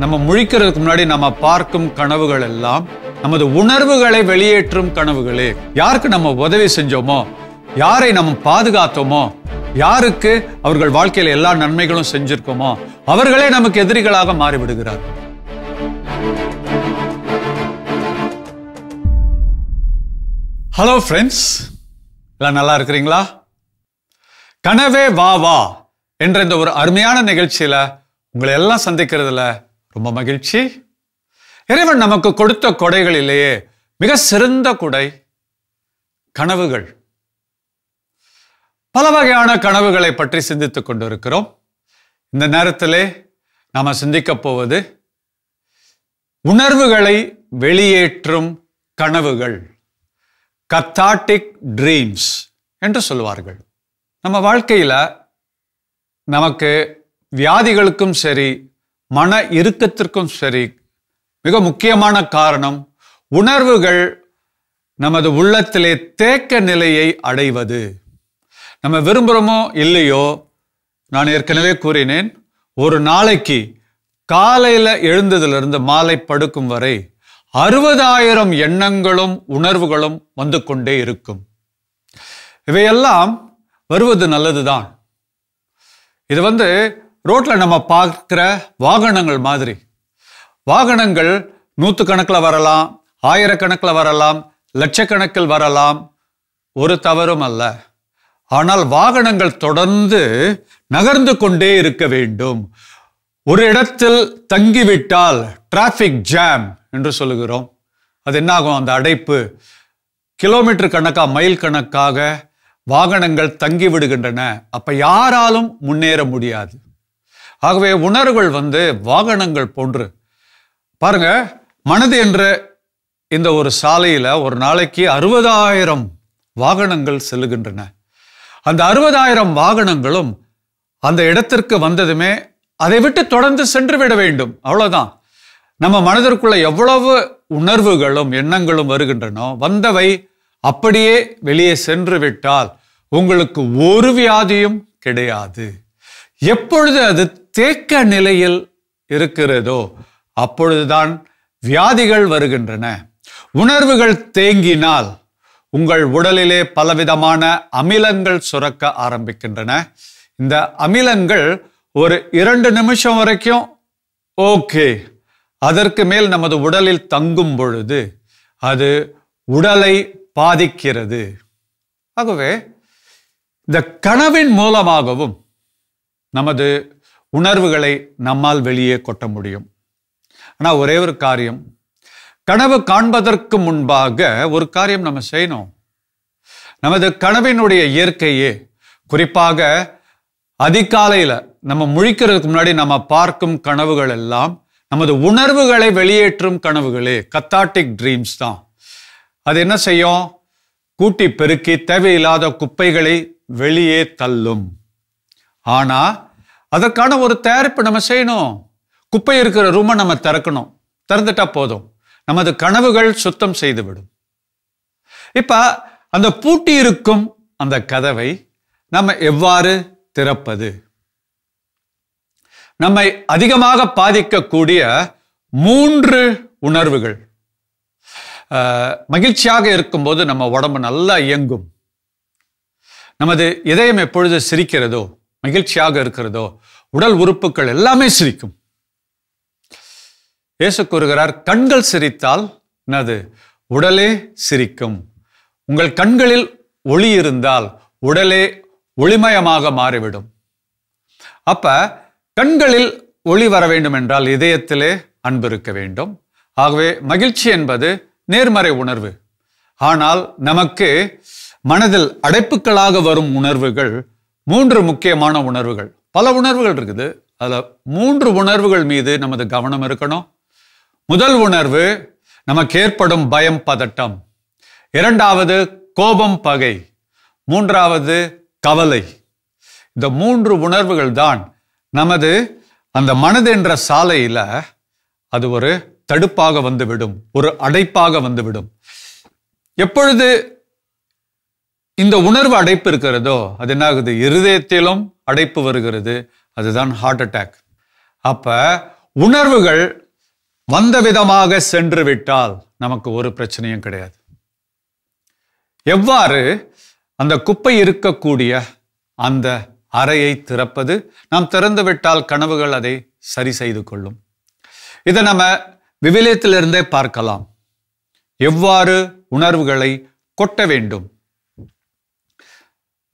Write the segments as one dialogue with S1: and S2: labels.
S1: நம்ம முழிக்கிறதுக்கு முன்னாடி நம்ம பார்க்கும் கனவுகள் எல்லாம் நமது உணர்வுகளை வெளியேற்றும் கனவுகளே. யாருக்கு நம்ம உதவி செஞ்சோமோ, யாரை நம்ம பாதுகாத்தோமோ, யாருக்கு அவர்கள் வாழ்க்கையில எல்லா நன்மைகளும் செஞ்சிருக்கோமோ, அவர்களே நமக்கு எதிரிகளாக மாறிவிடுகிறார். ஹலோ ஃப்ரெண்ட்ஸ், எல்லாம் நல்லா இருக்கிறீங்களா? கனவே வா வா என்ற இந்த ஒரு அருமையான நிகழ்ச்சியில உங்களை எல்லாம் சந்திக்கிறதுல ரொம்ப மகிழ்ச்சி. இறைவன் நமக்கு கொடுத்த கொடைகளிலேயே மிக சிறந்த கொடை கனவுகள். பல வகையான கனவுகளை பற்றி சிந்தித்துக் கொண்டிருக்கிறோம். இந்த நேரத்திலே நாம சிந்திக்க போவது உணர்வுகளை வெளியேற்றும் கனவுகள், கத்தாட்டிக் ட்ரீம்ஸ் என்று சொல்லுவார்கள். நம்ம வாழ்க்கையில நமக்கு வியாதிகளுக்கும் சரி, மன இறுக்கத்திற்கும் சரி, மிக முக்கியமான காரணம் உணர்வுகள் நமது உள்ளத்திலே தேக்க நிலையை அடைவது. நம்ம விரும்புகிறோமோ இல்லையோ, நான் ஏற்கனவே கூறினேன், ஒரு நாளைக்கு காலையில் எழுந்ததிலிருந்து மாலை படுக்கும் வரை 60,000 எண்ணங்களும் உணர்வுகளும் வந்து கொண்டே இருக்கும். இவையெல்லாம் வருவது நல்லதுதான். இது ரோட்ல நம்ம பார்க்கிற வாகனங்கள் மாதிரி. வாகனங்கள் 100 கணக்கில் வரலாம், 1000 கணக்கில் வரலாம், லட்சக்கணக்கில் வரலாம், ஒரு தவறும் அல்ல. ஆனால் வாகனங்கள் தொடர்ந்து நகர்ந்து கொண்டே இருக்க வேண்டும். ஒரு இடத்தில் தங்கிவிட்டால் டிராஃபிக் ஜாம் என்று சொல்லுகிறோம். அது என்னாகும்? அந்த அடைப்பு கிலோமீட்டர் கணக்காக, மைல் கணக்காக வாகனங்கள் தங்கி விடுகின்றன. அப்ப யாராலும் முன்னேற முடியாது. ஆகவே உணர்வுகள் வாகனங்கள் போன்று. பாருங்க, மனது என்ற இந்த ஒரு சாலையில ஒரு நாளைக்கு 60,000 வாகனங்கள் செல்லுகின்றன. அந்த 60,000 வாகனங்களும் அந்த இடத்திற்கு வந்ததுமே அதை விட்டு தொடர்ந்து சென்று விட வேண்டும். அவ்வளவுதான். நம்ம மனதிற்குள்ள எவ்வளவு உணர்வுகளும் எண்ணங்களும் வருகின்றனோ, வந்தவை அப்படியே வெளியே சென்று விட்டால் உங்களுக்கு ஒரு வியாதியும் கிடையாது. எப்பொழுது அது தேக்க நிலையில் இருக்கிறதோ அப்பொழுதுதான் வியாதிகள் வருகின்றன. உணர்வுகள் தேங்கினால் உங்கள் உடலிலே பலவிதமான அமிலங்கள் சுரக்க ஆரம்பிக்கின்றன. இந்த அமிலங்கள் ஒரு 2 நிமிஷம் வரைக்கும் ஓகே. அதற்கு மேல் நமது உடலில் தங்கும் பொழுது அது உடலை பாதிக்கிறது. ஆகவே இந்த கனவின் மூலமாகவும் நமது உணர்வுகளை நம்மால் வெளியே கொட்ட முடியும். ஆனால் ஒரே ஒரு காரியம், கனவு காண்பதற்கு முன்பாக ஒரு காரியம் நம்ம செய்யணும். நமது கனவினுடைய இயற்கையே, குறிப்பாக அதிகாலையில் நம்ம முழிக்கிறதுக்கு முன்னாடி நம்ம பார்க்கும் கனவுகள் எல்லாம் நமது உணர்வுகளை வெளியேற்றும் கனவுகளே, கத்தாட்டிக் ட்ரீம்ஸ் தான். அது என்ன செய்யும்? கூட்டி பெருக்கி தேவையில்லாத குப்பைகளை வெளியே தள்ளும். ஆனா அதற்கான ஒரு தயாரிப்பு நம்ம செய்யணும். குப்பை இருக்கிற ரூமை நம்ம திறக்கணும். திறந்துட்டா போதும், நமது கனவுகள் சுத்தம் செய்துவிடும். இப்ப அந்த பூட்டி இருக்கும் அந்த கதவை நம்ம எவ்வாறு திறப்பது? நம்மை அதிகமாக பாதிக்கக்கூடிய 3 உணர்வுகள். மகிழ்ச்சியாக இருக்கும்போது நம்ம உடம்பு நல்லா இயங்கும். நமது இதயம் எப்பொழுது சிரிக்கிறதோ, மகிழ்ச்சியாக இருக்கிறதோ, உடல் உறுப்புகள் எல்லாமே சிரிக்கும். இயேசு கூறுகிறார், கண்கள் சிரித்தால் என்னது? உடலே சிரிக்கும். உங்கள் கண்களில் ஒளி இருந்தால் உடலே ஒளிமயமாக மாறிவிடும். அப்ப கண்களில் ஒளி வர வேண்டும் என்றால் இதயத்திலே அன்பு இருக்க வேண்டும். ஆகவே மகிழ்ச்சி என்பது நேர்மறை உணர்வு. ஆனால் நமக்கு மனதில் அடைப்புகளாக வரும் உணர்வுகள் 3 முக்கியமான உணர்வுகள். பல உணர்வுகள் இருக்குது, அதுல 3 உணர்வுகள் மீது நமது கவனம் இருக்கணும். முதல் உணர்வு நமக்கு ஏற்படும் பயம், பதட்டம். 2வது கோபம், பகை. 3வது கவலை. இந்த 3 உணர்வுகள் தான் நமது அந்த மனது என்ற சாலையில அது ஒரு தடுப்பாக வந்துவிடும், ஒரு அடைப்பாக வந்துவிடும். எப்பொழுது இந்த உணர்வு அடைப்பு இருக்கிறதோ அது என்ன ஆகுது? இருதயத்திலும் அடைப்பு வருகிறது. அதுதான் ஹார்ட் அட்டாக். அப்ப உணர்வுகள் வந்த விதமாக சென்று விட்டால் நமக்கு ஒரு பிரச்சனையும் கிடையாது. எவ்வாறு அந்த குப்பை இருக்கக்கூடிய அந்த அறையை திறப்பது? நாம் திறந்து விட்டால் கனவுகள் அதை சரி செய்து கொள்ளும். இதை நம்ம விவிலியத்திலிருந்தே பார்க்கலாம். எவ்வாறு உணர்வுகளை கொட்ட வேண்டும்.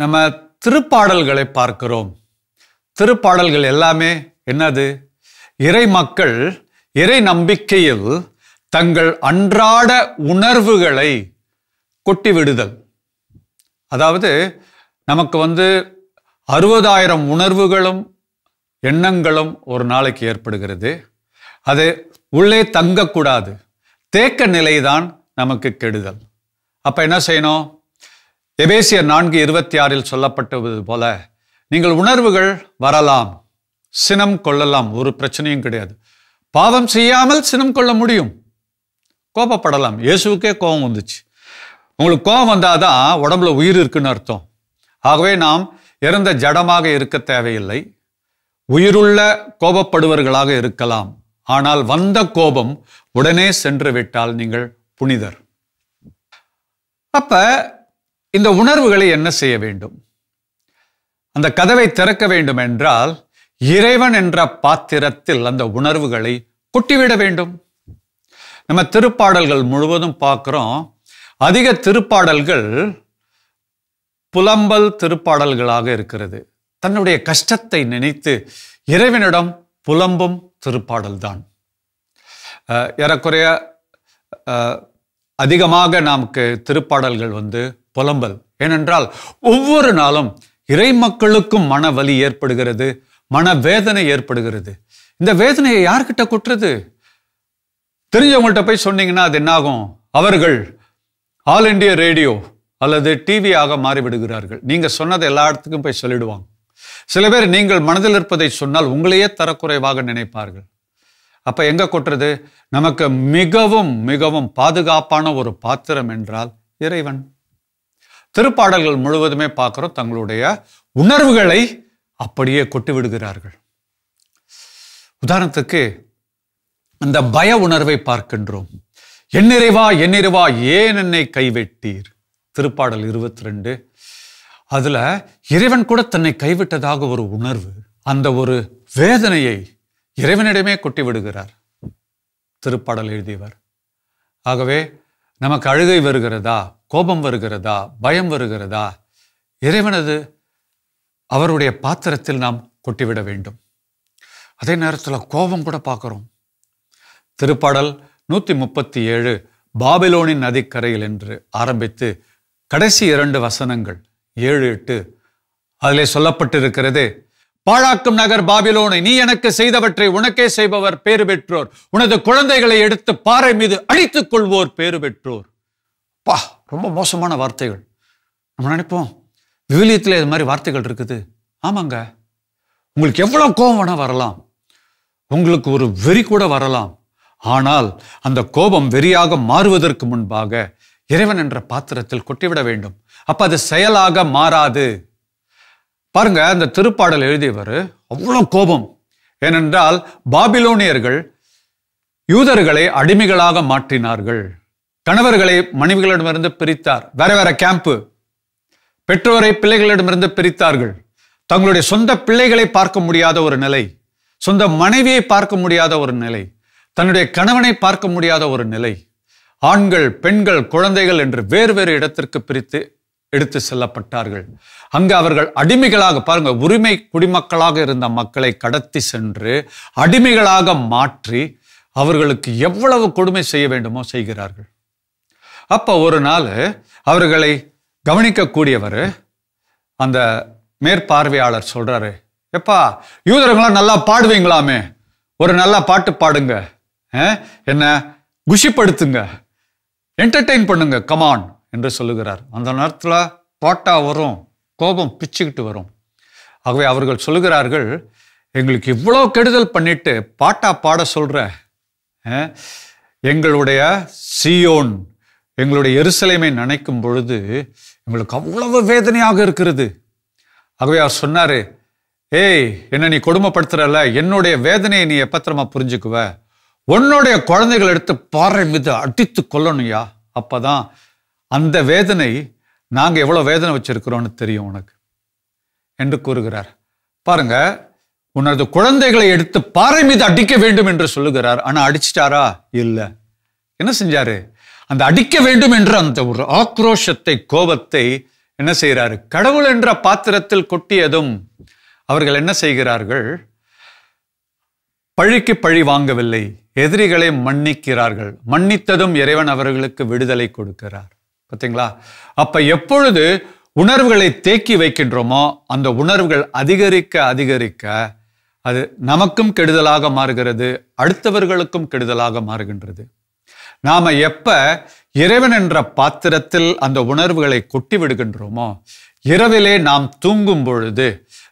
S1: நம்ம திருப்பாடல்களை பார்க்கிறோம். திருப்பாடல்கள் எல்லாமே என்னது? இறை மக்கள் இறை நம்பிக்கையில் தங்கள் அன்றாட உணர்வுகளை கொட்டி விடுதல். அதாவது நமக்கு 60,000 உணர்வுகளும் எண்ணங்களும் ஒரு நாளைக்கு ஏற்படுகிறது. அது உள்ளே தங்கக்கூடாது. தேக்க நிலைதான் நமக்கு கெடுதல். அப்ப என்ன செய்யணும்? எபேசியர் 4:26 சொல்லப்பட்டது போல, நீங்கள் உணர்வுகள் வரலாம், சினம் கொள்ளலாம், ஒரு பிரச்சனையும் கிடையாது. பாவம் செய்யாமல் சினம் கொள்ள முடியும், கோபப்படலாம். இயேசுவுக்கே கோபம் வந்துச்சு. உங்களுக்கு கோபம் வந்தாதான் உடம்புல உயிர் இருக்குன்னு அர்த்தம். ஆகவே நாம் இறந்த ஜடமாக இருக்க தேவையில்லை, உயிருள்ள கோபப்படுவர்களாக இருக்கலாம். ஆனால் வந்த கோபம் உடனே சென்று விட்டால் நீங்கள் புனிதர். அப்ப இந்த உணர்வுகளை என்ன செய்ய வேண்டும்? அந்த கதவை திறக்க வேண்டும் என்றால் இறைவன் என்ற பாத்திரத்தில் அந்த உணர்வுகளை கொட்டிவிட வேண்டும். நம்ம திருப்பாடல்கள் முழுவதும் பார்க்கிறோம். அதிக திருப்பாடல்கள் புலம்பல் திருப்பாடல்களாக இருக்கிறது. தன்னுடைய கஷ்டத்தை நினைத்து இறைவனிடம் புலம்பும் திருப்பாடல் தான். ஏறக்குறைய அதிகமாக நமக்கு திருப்பாடல்கள் புலம்பல். ஏனென்றால் ஒவ்வொரு நாளும் இறை மக்களுக்கும் மன வலி ஏற்படுகிறது, மனவேதனை ஏற்படுகிறது. இந்த வேதனையை யார்கிட்ட கொட்டுறது? தெரிஞ்சவங்கள்ட்ட போய் சொன்னீங்கன்னா அது என்னாகும்? அவர்கள் ஆல் இண்டியா ரேடியோ அல்லது டிவியாக மாறிவிடுகிறார்கள். நீங்க சொன்னதை எல்லா இடத்துக்கும் போய் சொல்லிடுவாங்க. சில பேர் நீங்கள் மனதில் இருப்பதை சொன்னால் உங்களையே தரக்குறைவாக நினைப்பார்கள். அப்ப எங்க கொட்டுறது? நமக்கு மிகவும் மிகவும் பாதுகாப்பான ஒரு பாத்திரம் என்றால் இறைவன். திருப்பாடல்கள் முழுவதுமே பார்க்கிறோம், தங்களுடைய உணர்வுகளை அப்படியே கொட்டி விடுகிறார்கள். உதாரணத்துக்கு அந்த பய உணர்வை பார்க்கின்றோம். என்னிறைவா என்னிறைவா ஏன் என்னை கைவிட்டீர்? திருப்பாடல் 22. அதுல இறைவன் கூட தன்னை கைவிட்டதாக ஒரு உணர்வு, அந்த ஒரு வேதனையை இறைவனிடமே கொட்டி விடுகிறார் திருப்பாடல் எழுதியவர். ஆகவே நமக்கு அழுகை வருகிறதா, கோபம் வருகிறதா, பயம் வருகிறதா, இறைவனது அவருடைய பாத்திரத்தில் நாம் கொட்டிவிட வேண்டும். அதே நேரத்தில் கோபம் கூட பார்க்கிறோம். திருப்பாடல் 137 பாபிலோனின் நதிக்கரையில் என்று ஆரம்பித்து கடைசி 2 வசனங்கள் 7, 8 அதிலே சொல்லப்பட்டிருக்கிறது. பாழாக்கும் நகர் பாபிலோனை, நீ எனக்கு செய்தவற்றை உனக்கே செய்பவர் பேறு பெற்றோர். உனது குழந்தைகளை எடுத்து பாறை மீது அடித்துக் கொள்வோர் பேறு பெற்றோர். பா, ரொம்ப மோசமான வார்த்தைகள். நம்ம நினைப்போம் விவிலியத்தில் இது மாதிரி வார்த்தைகள் இருக்குது. ஆமாங்க, உங்களுக்கு எவ்வளவு கோபம் வேணா வரலாம், உங்களுக்கு ஒரு வெறி கூட வரலாம். ஆனால் அந்த கோபம் வெறியாக மாறுவதற்கு முன்பாக இறைவன் என்ற பாத்திரத்தில் கொட்டிவிட வேண்டும். அப்ப அது செயலாக மாறாது. பாருங்க, அந்த திருப்பாடல் எழுதியவர் அவ்வளவு கோபம். ஏனென்றால் பாபிலோனியர்கள் யூதர்களை அடிமைகளாக மாற்றினார்கள். கணவர்களை மனைவிகளிடமிருந்து பிரித்தார். வேற வேற கேம்பு. பெற்றோரை பிள்ளைகளிடமிருந்து பிரித்தார்கள். தங்களுடைய சொந்த பிள்ளைகளை பார்க்க முடியாத ஒரு நிலை, சொந்த மனைவியை பார்க்க முடியாத ஒரு நிலை, தன்னுடைய கணவனை பார்க்க முடியாத ஒரு நிலை. ஆண்கள், பெண்கள், குழந்தைகள் என்று வேறு வேறு இடத்திற்கு பிரித்து எடுத்து செல்லப்பட்டார்கள். அங்கு அவர்கள் அடிமைகளாக, பாருங்க, உரிமை குடிமக்களாக இருந்த மக்களை கடத்தி சென்று அடிமைகளாக மாற்றி அவர்களுக்கு எவ்வளவு கொடுமை செய்ய வேண்டுமோ செய்கிறார்கள். அப்ப ஒரு நாள் அவர்களை கவனிக்கக்கூடியவர், அந்த மேற்பார்வையாளர் சொல்றாரு, எப்பா யூதர்களாம் நல்லா பாடுவீங்களாமே, ஒரு நல்ல பாட்டு பாடுங்க, என்ன குஷிப்படுத்துங்க, என்டர்டெயின் பண்ணுங்க, கமான் என்று சொல்லுகிறார். அந்த நேரத்தில் பாட்டா வரும், கோபம் பிச்சுக்கிட்டு வரும். ஆகவே அவர்கள் சொல்லுகிறார்கள், எங்களுக்கு இவ்வளோ கெடுதல் பண்ணிட்டு பாட்டா பாட சொல்ற, எங்களுடைய சீயோன், எங்களுடைய எருசலேமை நினைக்கும் பொழுது எங்களுக்கு அவ்வளவு வேதனையாக இருக்கிறது. ஆகவே அவர் சொன்னாரு, ஏய், என்ன நீ கொடுமைப்படுத்துறல, என்னுடைய வேதனையை நீ எப்பத்திரமா புரிஞ்சுக்குவ? உன்னுடைய குழந்தைகள் எடுத்து பாறை மீது அடித்து கொல்லணும்யா, அப்பதான் அந்த வேதனை நாங்க எவ்வளவு வேதனை வச்சிருக்கிறோம்னு தெரியும் உனக்கு என்று கூறுகிறார். பாருங்க, உனது குழந்தைகளை எடுத்து பாறை மீது அடிக்க வேண்டும் என்று சொல்லுகிறார். ஆனா அடிச்சிட்டாரா? இல்ல. என்ன செஞ்சாரு? அந்த அடிக்க வேண்டும் என்ற அந்த ஒரு ஆக்ரோஷத்தை, கோபத்தை என்ன செய்கிறாரு? கடவுள் என்ற பாத்திரத்தில் கொட்டியதும் அவர்கள் என்ன செய்கிறார்கள்? பழிக்கு பழி வாங்கவில்லை, எதிரிகளை மன்னிக்கிறார்கள். மன்னித்ததும் இறைவன் அவர்களுக்கு விடுதலை கொடுக்கிறார். பார்த்தீங்களா? அப்ப எப்பொழுது உணர்வுகளை தேக்கி வைக்கின்றோமோ அந்த உணர்வுகள் அதிகரிக்க அதிகரிக்க அது நமக்கும் கெடுதலாக மாறுகிறது, அடுத்தவர்களுக்கும் கெடுதலாக மாறுகின்றது. நாம எப்ப இறைவன் என்ற பாத்திரத்தில் அந்த உணர்வுகளை கொட்டி விடுகின்றோமோ, இரவிலே நாம் தூங்கும் பொழுது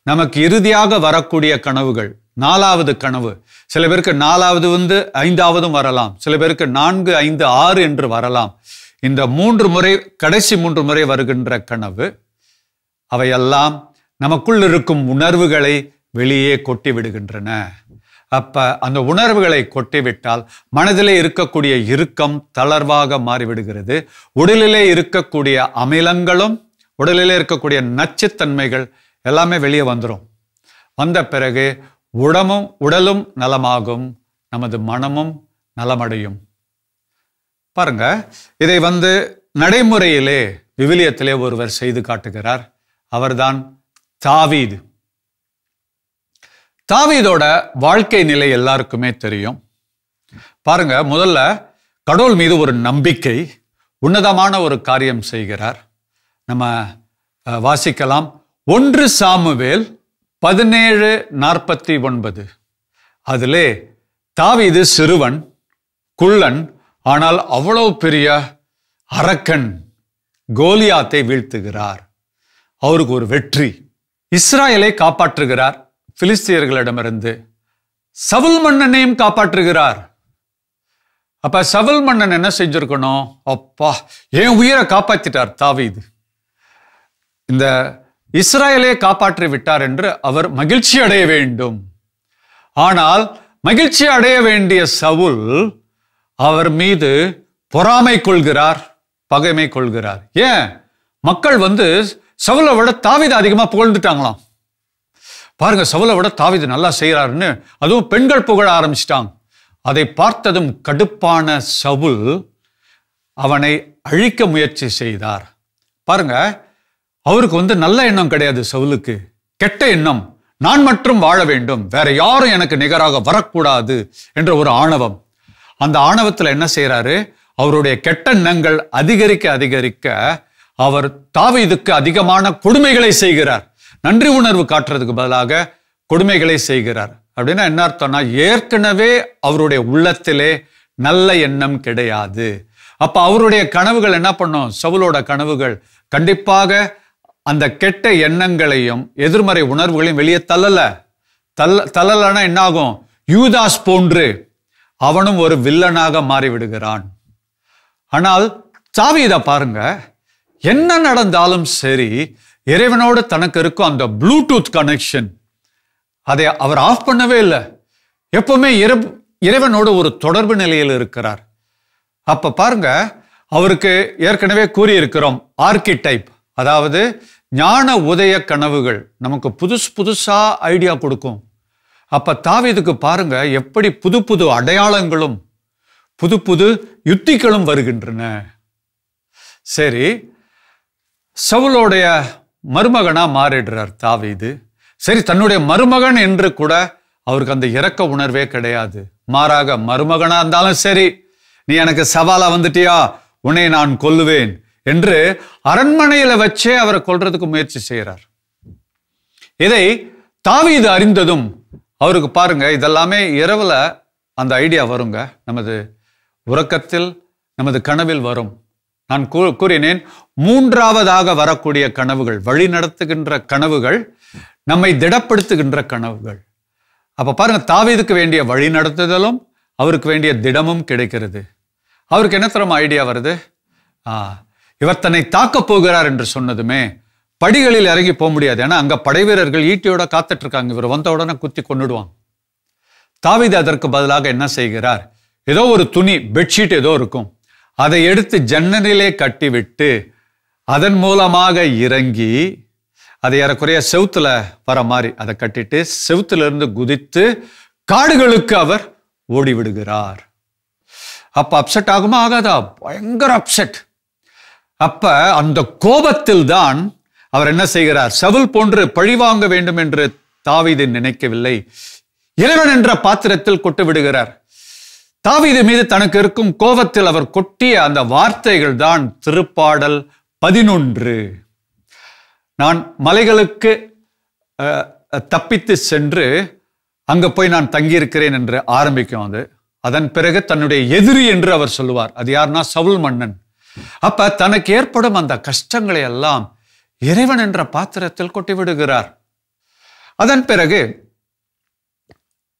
S1: நமக்கு இறுதியாக வரக்கூடிய கனவுகள், 4வது கனவு, சில பேருக்கு 4வது 5வதும் வரலாம், சில பேருக்கு 4, 5, 6 என்று வரலாம். இந்த 3 முறை, கடைசி 3 முறை வருகின்ற கனவு, அவையெல்லாம் நமக்குள் இருக்கும் உணர்வுகளை வெளியே கொட்டி விடுகின்றன. அப்ப அந்த உணர்வுகளை கொட்டிவிட்டால் மனதிலே இருக்கக்கூடிய இறுக்கம் தளர்வாக மாறிவிடுகிறது. உடலிலே இருக்கக்கூடிய அமிலங்களும் உடலிலே இருக்கக்கூடிய நச்சுத்தன்மைகள் எல்லாமே வெளியே வந்துடும். வந்த பிறகு உடலும் நலமாகும், நமது மனமும் நலமடையும். பாருங்க, இதை நடைமுறையிலே விவிலியத்திலே ஒருவர் செய்து காட்டுகிறார். அவர்தான் தாவீது. தாவீதோட வாழ்க்கை நிலை எல்லாருக்குமே தெரியும். பாருங்க, முதல்ல கடவுள் மீது ஒரு நம்பிக்கை, உன்னதமான ஒரு காரியம் செய்கிறார். நம்ம வாசிக்கலாம். 1 சாமுவேல் 17:49. அதிலே தாவீது சிறுவன், குள்ளன், ஆனால் அவ்வளவு பெரிய அரக்கன் கோலியாத்தை வீழ்த்துகிறார். அவருக்கு ஒரு வெற்றி. இஸ்ராயலை காப்பாற்றுகிறார் பிலிஸ்தியர்களிடமிருந்து. சவுல் மன்னனையும் காப்பாற்றுகிறார். அப்ப சவுல் மன்னன் என்ன செஞ்சிருக்கணும்? அப்பா, என் உயிரை காப்பாற்றிட்டார் தாவீது, இந்த இஸ்ராயலை காப்பாற்றி விட்டார் என்று அவர் மகிழ்ச்சி அடைய வேண்டும். ஆனால் மகிழ்ச்சி அடைய வேண்டிய சவுல் அவர் மீது பொறாமை கொள்கிறார், பகைமை கொள்கிறார். ஏன்? மக்கள் சவுலை விட தாவீது அதிகமா புகழ்ந்துட்டாங்களாம். பாருங்க, சவுலை விட தாவீது நல்லா செய்யறாருன்னு அதுவும் பெண்கள் புகழ ஆரம்பிச்சிட்டாங்க. அதை பார்த்ததும் கடுப்பான சவுல் அவனை அழிக்க முயற்சி செய்தார். பாருங்க, அவருக்கு நல்ல எண்ணம் கிடையாது சவுலுக்கு, கெட்ட எண்ணம். நான் மட்டும் வாழ வேண்டும், வேற யாரும் எனக்கு நிகராக வரக்கூடாது என்ற ஒரு ஆணவம். அந்த ஆணவத்தில் என்ன செய்யறாரு? அவருடைய கெட்ட எண்ணங்கள் அதிகரிக்க அதிகரிக்க அவர் தாவீதுக்கு அதிகமான கொடுமைகளை செய்கிறார். நன்றி உணர்வு காட்டுறதுக்கு பதிலாக கொடுமைகளை செய்கிறார். அப்படின்னா என்ன அர்த்தம்னா, ஏற்கனவே அவருடைய உள்ளத்திலே நல்ல எண்ணம் கிடையாது. அப்ப அவருடைய கனவுகள் என்ன பண்ணும்? சவுலோட கனவுகள் கண்டிப்பாக அந்த கெட்ட எண்ணங்களையும் எதிர்மறை உணர்வுகளையும் வெளியே தள்ளலன்னா என்ன ஆகும்? யூதாஸ் போன்று அவனும் ஒரு வில்லனாக மாறிவிடுகிறான். ஆனால் தாவீதை பாருங்க, என்ன நடந்தாலும் சரி, இறைவனோடு தனக்கு இருக்கும் அந்த ப்ளூடூத் கனெக்ஷன், அதை அவர் ஆஃப் பண்ணவே இல்லை. எப்பவுமே இறைவனோடு ஒரு தொடர்பு நிலையில் இருக்கிறார். அப்ப பாருங்க, அவருக்கு ஏற்கனவே கூறியிருக்கிறோம் ஆர்கிடைப், அதாவது ஞான உதய கனவுகள் நமக்கு புதுசா ஐடியா கொடுக்கும். அப்ப தாவீதுக்கு பாருங்க எப்படி புது புது அடையாளங்களும் புது யுத்திகளும் வருகின்றன. சரி, சவுலோடைய மருமகனா மாறிடுறார் தாவீது. சரி, தன்னுடைய மருமகன் என்று கூட அவருக்கு அந்த இரக்க உணர்வே கிடையாது. மாறாக, மருமகனா இருந்தாலும் சரி, நீ எனக்கு சவாலா வந்துட்டியா, உன்னை நான் கொல்லுவேன் என்று அரண்மனையில வச்சே அவரை கொல்றதுக்கு முயற்சி செய்கிறார். இதை தாவீது அறிந்ததும் அவருக்கு பாருங்க, இதெல்லாமே இரவுல அந்த ஐடியா வருங்க, நமது உறக்கத்தில் நமது கனவில் வரும். நான் கூறினேன், 3வதாக வரக்கூடிய கனவுகள், வழி நடத்துகின்ற கனவுகள், நம்மை திடப்படுத்துகின்ற கனவுகள். அப்ப பாருங்க, தாவீதுக்கு வேண்டிய வழி நடத்துதலும் அவருக்கு வேண்டிய திடமும் கிடைக்கிறது. அவருக்கு என்ன தரம் ஐடியா வருது? இவர் தன்னை தாக்கப் போகிறார் என்று சொன்னதுமே படிகளில் இறங்கி போக முடியாது. ஏன்னா அங்க படை வீரர்கள் ஈட்டியோட காத்துட்டு இருக்காங்க. இவர் வந்த உடனே குத்தி கொன்னுடுவாங்க. தாவீது அதற்கு பதிலாக என்ன செய்கிறார்? ஏதோ ஒரு துணி, பெட்ஷீட் ஏதோ இருக்கும், அதை எடுத்து ஜன்னலிலே கட்டிவிட்டு அதன் மூலமாக இறங்கி அதை ஏறக்குறைய செவுத்துல வர மாதிரி அதை கட்டிட்டு செவுத்துல இருந்து குதித்து காடுகளுக்கு அவர் ஓடி விடுகிறார். அப்ப அப்செட் ஆகுமா? ஆகாதா? பயங்கர அப்செட். அப்ப அந்த கோபத்தில் தான் அவர் என்ன செய்கிறார்? சவுல் போன்று பழிவாங்க வேண்டும் என்று தாவீது நினைக்கவில்லை. இறைவன் என்ற பாத்திரத்தில் கொட்டு விடுகிறார். தாவீது மீது தனக்கு இருக்கும் கோபத்தில் அவர் கொட்டிய அந்த வார்த்தைகள் தான் திருப்பாடல் 11. நான் மலைகளுக்கு தப்பித்து சென்று அங்க போய் நான் தங்கியிருக்கிறேன் என்று ஆரம்பிக்கும் அது. அதன் பிறகு தன்னுடைய எதிரி என்று அவர் சொல்லுவார். அது யாருன்னா சவுல் மன்னன். அப்ப தனக்கு ஏற்படும் அந்த கஷ்டங்களை எல்லாம் இறைவன் என்ற பாத்திரத்தில் கொட்டி விடுகிறார். அதன் பிறகு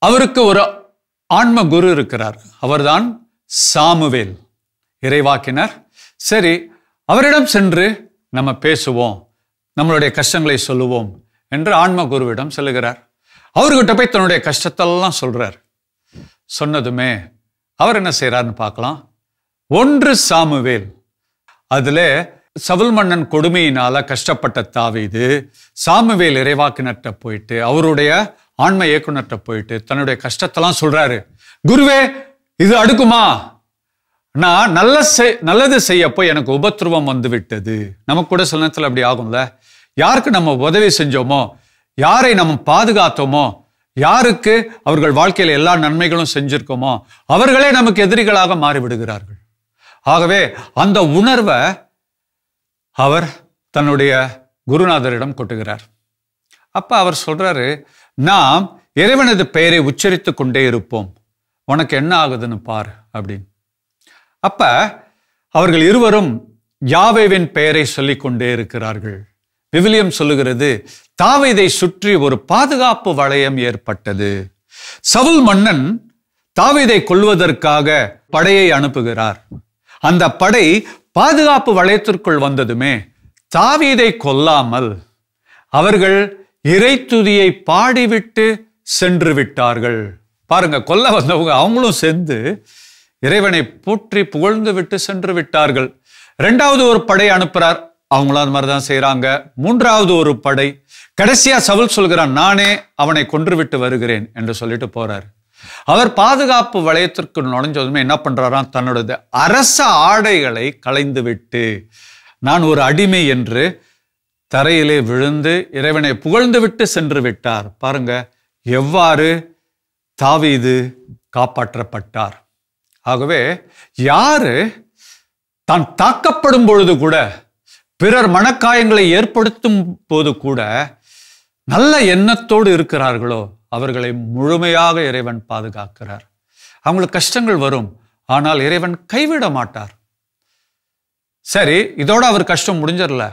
S1: அவருக்கு ஒரு ஆன்ம குரு இருக்கிறார். அவர்தான் சாமுவேல், இறைவாக்கினர். சரி, அவரிடம் சென்று நம்ம பேசுவோம், நம்மளுடைய கஷ்டங்களை சொல்லுவோம் என்று ஆன்ம குருவிடம் செல்லுகிறார். அவர்கிட்ட போய் தன்னுடைய கஷ்டத்தெல்லாம் சொல்றார். சொன்னதுமே அவர் என்ன செய்யறாருன்னு பார்க்கலாம். 1 சாமுவேல் அதுல சவுல் மன்னன் கொடுமையினால கஷ்டப்பட்ட தாவீது சாமுவேல் இறைவாக்கினர்கிட்ட போயிட்டு அவருடைய ஆன்ம இயக்குனர்கிட்ட போயிட்டு தன்னுடைய கஷ்டத்தெல்லாம் சொல்றாரு. குருவே, இது அடுக்குமா? நான் நல்லது செய்ய போய் எனக்கு உபத்திரவம் வந்து விட்டது. நமக்கு கூட சில நேரத்தில் அப்படி ஆகும்ல. யாருக்கு நம்ம உதவி செஞ்சோமோ, யாரை நம்ம பாதுகாத்தோமோ, யாருக்கு அவர்கள் வாழ்க்கையில் எல்லா நன்மைகளும் செஞ்சிருக்கோமோ, அவர்களே நமக்கு எதிரிகளாக மாறிவிடுகிறார்கள். ஆகவே அந்த உணர்வை அவர் தன்னுடைய குருநாதரிடம் கொட்டுகிறார். அப்ப அவர் சொல்றாரு, நாம் இறைவனது பெயரை உச்சரித்து கொண்டே இருப்போம், உனக்கு என்ன ஆகுதுன்னு பார் அப்படின்னு. அப்ப அவர்கள் இருவரும் யாவேவின் பெயரை சொல்லிக் கொண்டே இருக்கிறார்கள். விவிலியம் சொல்லுகிறது, தாவீதை சுற்றி ஒரு பாதுகாப்பு வளையம் ஏற்பட்டது. சவுல் மன்னன் தாவீதை கொல்வதற்காக படையை அனுப்புகிறார். அந்த படை பாதுகாப்பு வளையத்திற்குள் வந்ததுமே தாவீதை கொல்லாமல் அவர்கள் இறைத்துதியை பாடிவிட்டு சென்று விட்டார்கள். பாருங்க, கொல்ல வந்தவங்க அவங்களும் சேர்ந்து இறைவனை போற்றி புகழ்ந்து விட்டு சென்று விட்டார்கள். 2வது ஒரு படை அனுப்புறார், அவங்களும் அது மாதிரிதான் செய்யறாங்க. 3வது ஒரு படை. கடைசியா சவுல் சொல்கிறான், நானே அவனை கொன்று விட்டு வருகிறேன் என்று சொல்லிட்டு போறார். அவர் பாதுகாப்பு வளையத்திற்கு நுழைஞ்சதுமே என்ன பண்றாராம்? தன்னுடைய அரச ஆடைகளை களைந்து விட்டு நான் ஒரு அடிமை என்று தரையிலே விழுந்து இறைவனை புகழ்ந்து விட்டு சென்று விட்டார். பாருங்க எவ்வாறு தாவீது காப்பாற்றப்பட்டார். ஆகவே யாரு தான் தாக்கப்படும் பொழுது கூட, பிறர் மனக்காயங்களை ஏற்படுத்தும் போது கூட நல்ல எண்ணத்தோடு இருக்கிறார்களோ அவர்களை முழுமையாக இறைவன் பாதுகாக்கிறார். அவங்களுக்கு கஷ்டங்கள் வரும், ஆனால் இறைவன் கைவிட மாட்டார். சரி, இதோட அவர் கஷ்டம் முடிஞ்சிடல.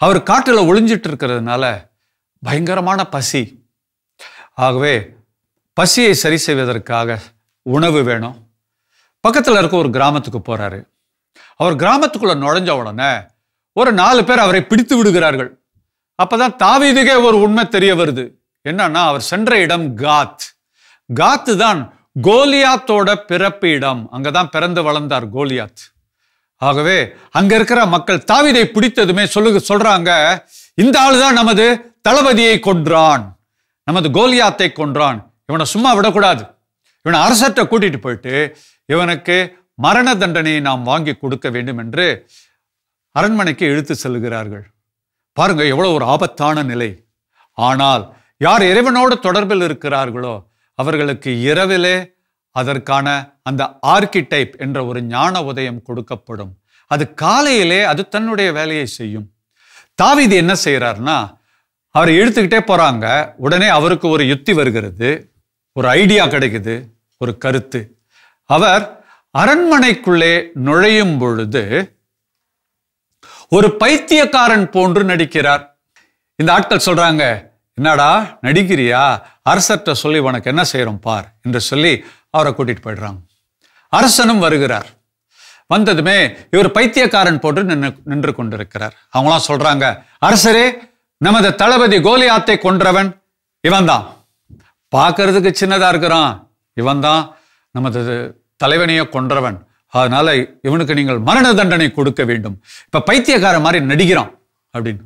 S1: அவர் காட்டுல ஒளிஞ்சிட்டு இருக்கிறதுனால பயங்கரமான பசி. ஆகவே பசியை சரி செய்வதற்காக உணவு வேணும். பக்கத்துல இருக்க ஒரு கிராமத்துக்கு போறாரு. அவர் கிராமத்துக்குள்ள நுழைஞ்ச உடனே ஒரு 4 பேர் அவரை பிடித்து விடுகிறார்கள். அப்பதான் தாவீதுக்கே ஒரு உண்மை தெரிய வருது. என்னன்னா, அவர் சென்ற இடம் காத். காத்து தான் கோலியாத்தோட பிறப்பு இடம். அங்கதான் பிறந்து வளர்ந்தார் கோலியாத். ஆகவே அங்க இருக்கிற மக்கள் தாவீதை பிடித்ததுமே சொல்றாங்க, இந்த ஆளுதான் நமது தளபதியை கொன்றான், நமது கோலியாத்தை கொன்றான், இவனை சும்மா விடக்கூடாது, இவனை அரசர்கிட்ட கூட்டிட்டு போயிட்டு இவனுக்கு மரண தண்டனையை நாம் வாங்கி கொடுக்க வேண்டும் என்று அரண்மனைக்கு இழுத்து செல்கிறார்கள். பாருங்க எவ்வளவு ஒரு ஆபத்தான நிலை. ஆனால் யார் இறைவனோடு தொடர்பில் இருக்கிறார்களோ அவர்களுக்கு இரவிலே அதற்கான அந்த ஆர்கிடைப் என்ற ஒரு ஞான உதயம் கொடுக்கப்படும். அது காலையிலே அது தன்னுடைய வேலையை செய்யும். தாவீது என்ன செய்யறாருன்னா, அவரை இழுத்துக்கிட்டே போறாங்க. உடனே அவருக்கு ஒரு யுக்தி வருகிறது, ஒரு ஐடியா கிடைக்குது, ஒரு கருத்து. அவர் அரண்மனைக்குள்ளே நுழையும் பொழுது ஒரு பைத்தியக்காரன் போன்று நடிக்கிறார். இந்த ஆட்கள் சொல்றாங்க, என்னடா நடிக்கிறியா, அரசர்கிட்ட சொல்லி உனக்கு என்ன செய்யறோம் பார் என்று சொல்லி அவரை கூட்டிட்டு போயிடுறாங்க. அரசனும் வருகிறார். வந்ததுமே இவர் பைத்தியக்காரன் போட்டு நின்று கொண்டிருக்கிறார். அவங்களாம் சொல்றாங்க, அரசரே, நமது தளபதி கோலியாத்தை கொன்றவன் இவன் தான். பார்க்கறதுக்கு சின்னதா இருக்கிறான், இவன் தான் நமது தலைவனையே கொன்றவன். அதனால இவனுக்கு நீங்கள் மரண தண்டனை கொடுக்க வேண்டும். இப்ப பைத்தியக்கார மாதிரி நடிக்கிறான் அப்படின்னு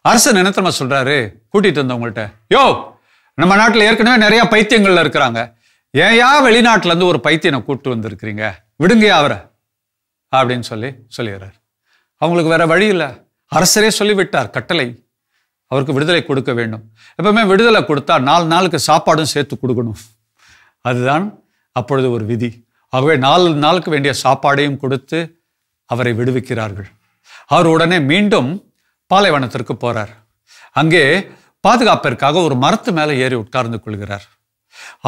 S1: அரசன் என்ன தெரியுமா சொல்றாரு, கூட்டிட்டு வந்தவங்கள்ட்ட, யோ, நம்ம நாட்டில் ஏற்கனவே நிறைய பைத்தியங்கள்ல இருக்கிறாங்க, ஏயா வெளிநாட்டுல இருந்து ஒரு பைத்தியனை கூப்பிட்டு வந்திருக்கிறீங்க, விடுங்கயா அவரை அப்படின்னு சொல்லிடுறார். அவங்களுக்கு வேற வழி இல்லை, அரசரே சொல்லிவிட்டார், கட்டளை, அவருக்கு விடுதலை கொடுக்க வேண்டும். எப்பவுமே விடுதலை கொடுத்தா 4 நாளுக்கு சாப்பாடும் சேர்த்து கொடுக்கணும், அதுதான் அப்பொழுது ஒரு விதி. ஆகவே 4 நாளுக்கு வேண்டிய சாப்பாடையும் கொடுத்து அவரை விடுவிக்கிறார்கள். அவர் உடனே மீண்டும் பாலைவனத்திற்கு போறார். அங்கே பாதுகாப்பிற்காக ஒரு மரத்து மேலே ஏறி உட்கார்ந்து கொள்கிறார்.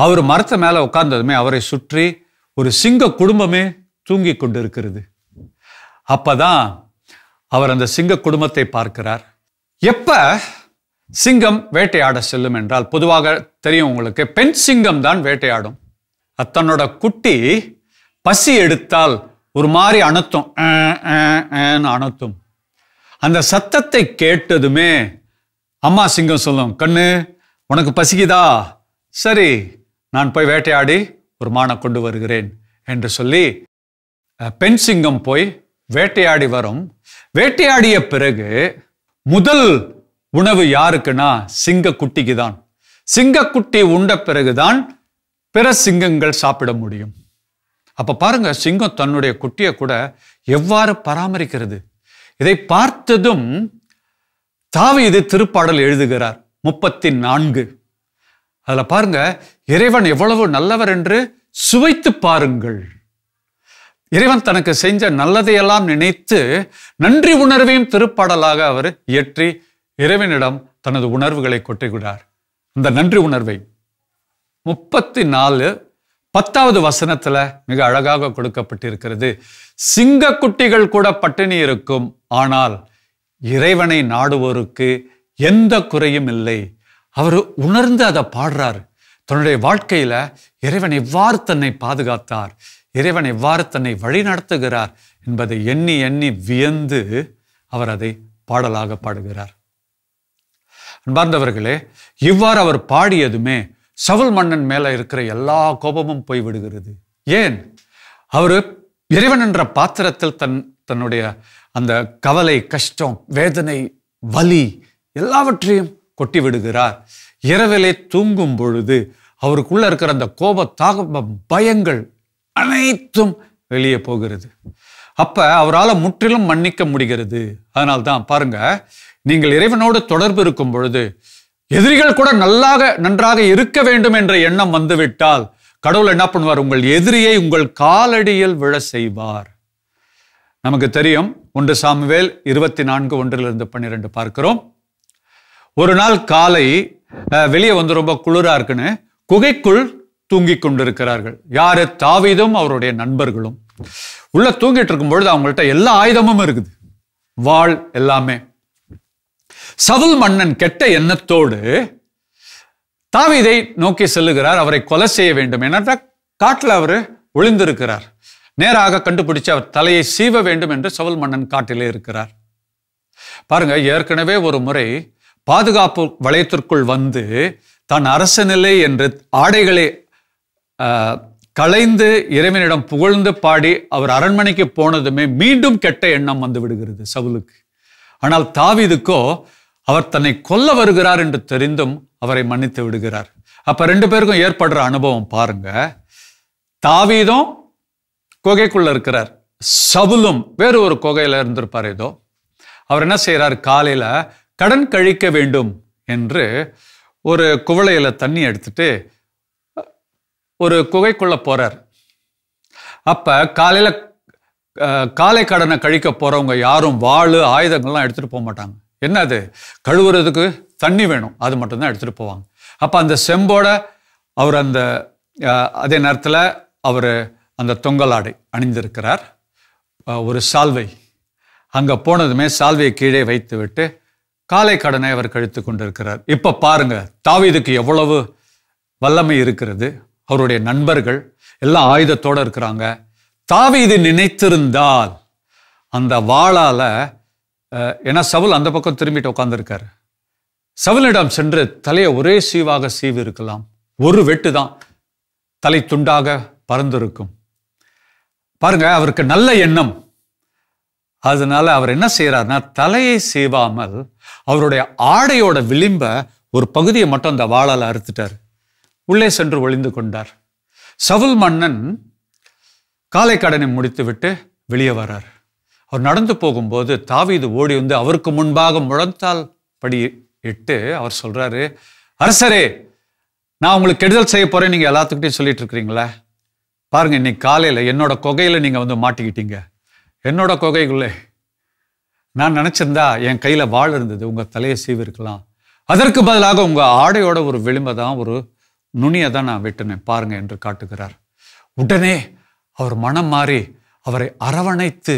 S1: அவர் மரத்து மேலே உட்கார்ந்ததுமே அவரை சுற்றி ஒரு சிங்க குடும்பமே தூங்கி கொண்டு இருக்கிறது. அப்பதான் அவர் அந்த சிங்க குடும்பத்தை பார்க்கிறார். எப்ப சிங்கம் வேட்டையாட செல்லும் என்றால், பொதுவாக தெரியும் உங்களுக்கு, பெண் சிங்கம் தான் வேட்டையாடும். தன்னோட குட்டி பசி எடுத்தால் ஒரு மாதிரி அனத்தும், அனத்தும். அந்த சத்தத்தை கேட்டதுமே அம்மா சிங்கம் சொல்லும், கண்ணு உனக்கு பசிக்குதா, சரி நான் போய் வேட்டையாடி ஒரு மானை கொண்டு வருகிறேன் என்று சொல்லி பெண் சிங்கம் போய் வேட்டையாடி வரும். வேட்டையாடிய பிறகு முதல் உணவு யாருக்குன்னா சிங்க குட்டிக்கு தான். சிங்கக்குட்டி உண்ட பிறகுதான் பிற சிங்கங்கள் சாப்பிட முடியும். அப்ப பாருங்க, சிங்கம் தன்னுடைய குட்டியை கூட எவ்வாறு பராமரிக்கிறது. இதை பார்த்ததும் தாவீது திருப்பாடல் எழுதுகிறார் 34. அதுல பாருங்க, இறைவன் எவ்வளவு நல்லவர் என்று சுவைத்து பாருங்கள். இறைவன் தனக்கு செஞ்ச நல்லதையெல்லாம் நினைத்து நன்றி உணர்வையும் திருப்பாடலாக அவர் இயற்றி இறைவனிடம் தனது உணர்வுகளை கொட்டுகிறார். அந்த நன்றி உணர்வை 34 10வது வசனத்துல மிக அழகாக கொடுக்கப்பட்டிருக்கிறது. சிங்க குட்டிகள் கூட பட்டினி இருக்கும், ஆனால் இறைவனை நாடுவோருக்கு எந்த குறையும் இல்லை. அவர் உணர்ந்து அதை பாடுறார். தன்னுடைய வாழ்க்கையில இறைவன் எவ்வாறு தன்னை பாதுகாத்தார், இறைவன் எவ்வாறு தன்னை வழி நடத்துகிறார் என்பதை எண்ணி எண்ணி வியந்து அவர் அதை பாடலாக பாடுகிறார். அன்பார்ந்தவர்களே, இவ்வாறு அவர் பாடியதுமே சவுல் மன்னன் மேல இருக்கிற எல்லா கோபமும் போய்விடுகிறது. ஏன்? அவர் இறைவன் என்ற பாத்திரத்தில் தன்னுடைய அந்த கவலை, கஷ்டம், வேதனை, வலி எல்லாவற்றையும் கொட்டி விடுகிறார். இரவிலே தூங்கும் பொழுது அவருக்குள்ள இருக்கிற அந்த கோப, தாகம், பயங்கள் அனைத்தும் வெளியே போகிறது. அப்ப அவரால் முற்றிலும் மன்னிக்க முடிகிறது. அதனால்தான் பாருங்க, நீங்கள் இறைவனோடு தொடர்பு இருக்கும் பொழுது எதிரிகள் கூட நன்றாக இருக்க வேண்டும் என்ற எண்ணம் வந்துவிட்டால் கடவுள் என்ன பண்ணுவார்? உங்கள் எதிரியை உங்கள் காலடியில் விழ செய்வார். நமக்கு தெரியும், 1 சாமுவேல் 24:1-12 பார்க்கிறோம். ஒரு நாள் காலை வெளியே வந்து ரொம்ப குளிரா இருக்குன்னு குகைக்குள் தூங்கி கொண்டிருக்கிறார்கள். யாரு? தாவீதும் அவருடைய நண்பர்களும். உள்ள தூங்கிட்டு இருக்கும் பொழுது அவங்கள்ட்ட எல்லா ஆயுதமும் இருக்குது, வாள் எல்லாமே. சவுல் மன்னன் கெட்ட எண்ணத்தோடு தாவீதை நோக்கி செல்லுகிறார். அவரை கொலை செய்ய வேண்டும் என்ற காட்டில் அவர் ஒளிந்திருக்கிறார். நேராக கண்டுபிடிச்சு அவர் தலையை சீவ வேண்டும் என்று சவுல் மன்னன் காட்டிலே இருக்கிறார். பாருங்க, ஏற்கனவே ஒரு முறை பாதுகாப்பு வளையத்திற்குள் வந்து தான் அரசனில்லை என்று ஆடைகளை களைந்து இறைவனிடம் புகழ்ந்து பாடி அவர் அரண்மனைக்கு போனதுமே மீண்டும் கெட்ட எண்ணம் வந்து விடுகிறது சவுலுக்கு. ஆனால் தாவீதுக்கோ அவர் தன்னை கொல்ல வருகிறார் என்று தெரிந்தும் அவரை மன்னித்து விடுகிறார். அப்ப 2 பேருக்கும் ஏற்படுற அனுபவம் பாருங்க. தாவீதும் குகைக்குள்ள இருக்கிறார், சவுலும் வேறு ஒரு குகையில இருந்திருப்பார் ஏதோ. அவர் என்ன செய்யறார்? காலையில கடன் கழிக்க வேண்டும் என்று ஒரு குவளையில தண்ணி எடுத்துட்டு ஒரு குகைக்குள்ள போறார். அப்ப காலையில காலை கடனை கழிக்க போறவங்க யாரும் வாள், ஆயுதங்கள்லாம் எடுத்துட்டு போக மாட்டாங்க. என்னது? கழுவுறதுக்கு தண்ணி வேணும், அது மட்டும்தான் எடுத்துட்டு போவாங்க. அப்ப அந்த செம்போட அவர் அந்த அதே நேரத்தில் அவர் அந்த தொங்கலாடை அணிந்திருக்கிறார், ஒரு சால்வை. அங்க போனதுமே சால்வையை கீழே வைத்து விட்டு காலை கடனை அவர் கழித்து கொண்டிருக்கிறார். இப்ப பாருங்க, தாவீதுக்கு எவ்வளவு வல்லமை இருக்கிறது. அவருடைய நண்பர்கள் எல்லாம் ஆயுதத்தோடு இருக்கிறாங்க. தாவீது நினைத்திருந்தால் அந்த வாளால, ஏன்னா சவுல் அந்த பக்கம் திரும்பிட்டு உட்கார்ந்திருக்காரு, சவுலிடம் சென்று தலையை ஒரே சீவாக சீவி இருக்கலாம். ஒரு வெட்டு தான் தலை துண்டாக பறந்திருக்கும். பாருங்க, அவருக்கு நல்ல எண்ணம். அதனால அவர் என்ன செய்யறாருன்னா, தலையை சீவாமல் அவருடைய ஆடையோட விளிம்ப ஒரு பகுதியை மட்டும் அந்த வாளால் அறுத்துட்டார். உள்ளே சென்று ஒளிந்து கொண்டார். சவுல் மன்னன் காலை கடனை முடித்து விட்டு வெளியே வர்றார். அவர் நடந்து போகும்போது தாவீது ஓடி வந்து அவருக்கு முன்பாக முழந்தால் படி இட்டு அவர் சொல்றாரு, அரசரே, நான் உங்களுக்கு கெடுதல் செய்ய போறேன், நீங்க எல்லாத்துக்கிட்டையும் சொல்லிட்டு இருக்கிறீங்களா? பாருங்க, இன்னைக்கு காலையில என்னோட கொகையில நீங்க வந்து மாட்டிக்கிட்டீங்க. என்னோட கொகைக்குள்ளே நான் நினைச்சிருந்தா என் கையில வாள் இருந்தது, உங்க தலையை சீவிருக்கலாம். அதற்கு பதிலாக உங்க ஆடையோட ஒரு விளிம்பை தான், ஒரு நுனியை தான் நான் வெட்டினேன் பாருங்க என்று காட்டுகிறார். உடனே அவர் மனம் மாறி அவரை அரவணைத்து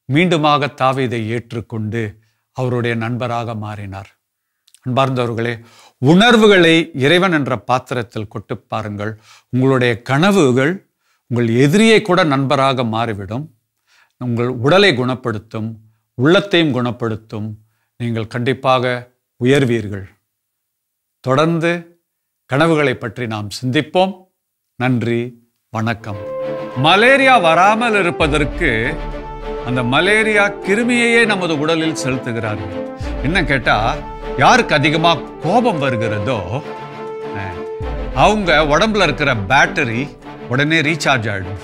S1: மீண்டுமாக தாவீதை ஏற்றுக்கொண்டு அவருடைய நண்பராக மாறினார். அன்பார்ந்தவர்களே, உணர்வுகளை இறைவன் என்ற பாத்திரத்தில் கொட்டு பாருங்கள். உங்களுடைய கனவுகள் உங்கள் எதிரியை கூட நண்பராக மாறிவிடும். உங்கள் உடலை குணப்படுத்தும், உள்ளத்தையும் குணப்படுத்தும். நீங்கள் கண்டிப்பாக உயர்வீர்கள். தொடர்ந்து கனவுகளை பற்றி நாம் சிந்திப்போம். நன்றி, வணக்கம். மலேரியா வராமல் இருப்பதற்கு அந்த மலேரியா கிருமியையே நமது உடலில் செலுத்துகிறார்கள். என்ன கேட்டா, யாருக்கு அதிகமா கோபம் வருகிறதோ அவங்க உடம்புல இருக்கிற பேட்டரி உடனே ரீசார்ஜ் ஆயிடும்.